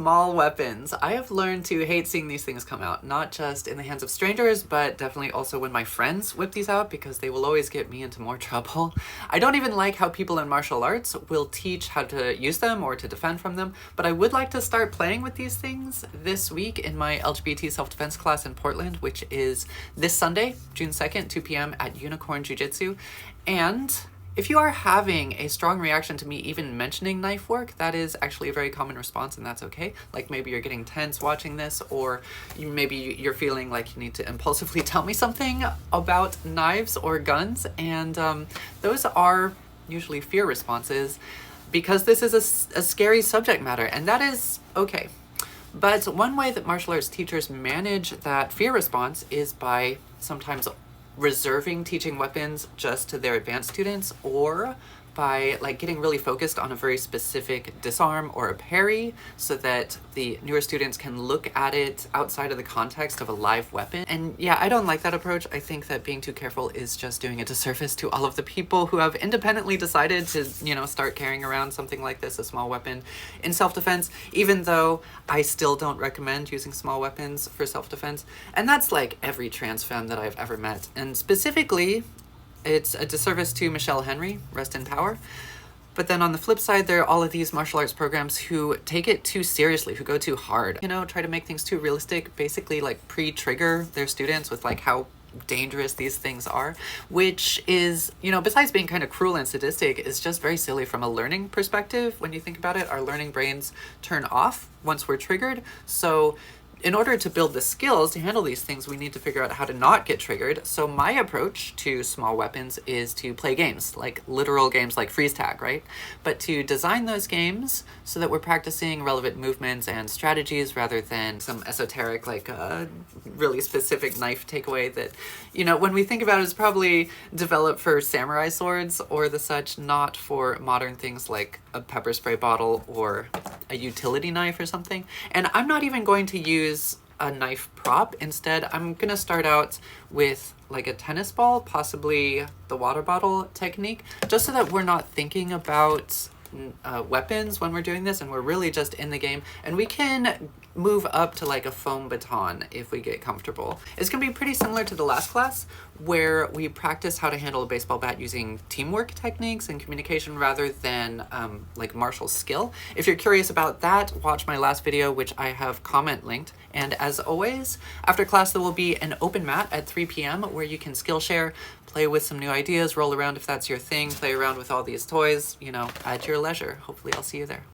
Small weapons. I have learned to hate seeing these things come out, not just in the hands of strangers, but definitely also when my friends whip these out because they will always get me into more trouble. I don't even like how people in martial arts will teach how to use them or to defend from them, but I would like to start playing with these things this week in my LGBT self-defense class in Portland, which is this Sunday, June 2nd, 2 p.m. at Unicorn Jiu-Jitsu. And if you are having a strong reaction to me even mentioning knife work, that is actually a very common response, and that's okay. Like maybe you're getting tense watching this, or maybe you're feeling like you need to impulsively tell me something about knives or guns, and those are usually fear responses because this is a scary subject matter, and that is okay. But one way that martial arts teachers manage that fear response is by sometimes reserving teaching weapons just to their advanced students, or by like getting really focused on a very specific disarm or a parry so that the newer students can look at it outside of the context of a live weapon. And yeah, I don't like that approach. I think that being too careful is just doing a disservice to all of the people who have independently decided to, start carrying around something like this, a small weapon, in self-defense, even though I still don't recommend using small weapons for self-defense. And that's like every trans femme that I've ever met. And specifically, it's a disservice to Michelle Henry, rest in power. But then on the flip side, there are all of these martial arts programs who take it too seriously, who go too hard, try to make things too realistic, basically like pre-trigger their students with like how dangerous these things are, which is, besides being kind of cruel and sadistic, is just very silly from a learning perspective. When you think about it, our learning brains turn off once we're triggered. So in order to build the skills to handle these things, we need to figure out how to not get triggered. So my approach to small weapons is to play games, like literal games like freeze tag, right? But to design those games so that we're practicing relevant movements and strategies rather than some esoteric, like really specific knife takeaway that, when we think about it, is probably developed for samurai swords or the such, not for modern things like a pepper spray bottle or a utility knife or something. And I'm not even going to use a knife prop. Instead, I'm gonna start out with like a tennis ball, possibly the water bottle technique, just so that we're not thinking about weapons when we're doing this and we're really just in the game, and we can move up to like a foam baton if we get comfortable. It's gonna be pretty similar to the last class where we practice how to handle a baseball bat using teamwork techniques and communication rather than like martial skill. If you're curious about that, watch my last video, which I have comment linked. And as always, after class there will be an open mat at 3 p.m. where you can Skillshare, play with some new ideas, roll around if that's your thing, play around with all these toys, at your leisure. Hopefully I'll see you there.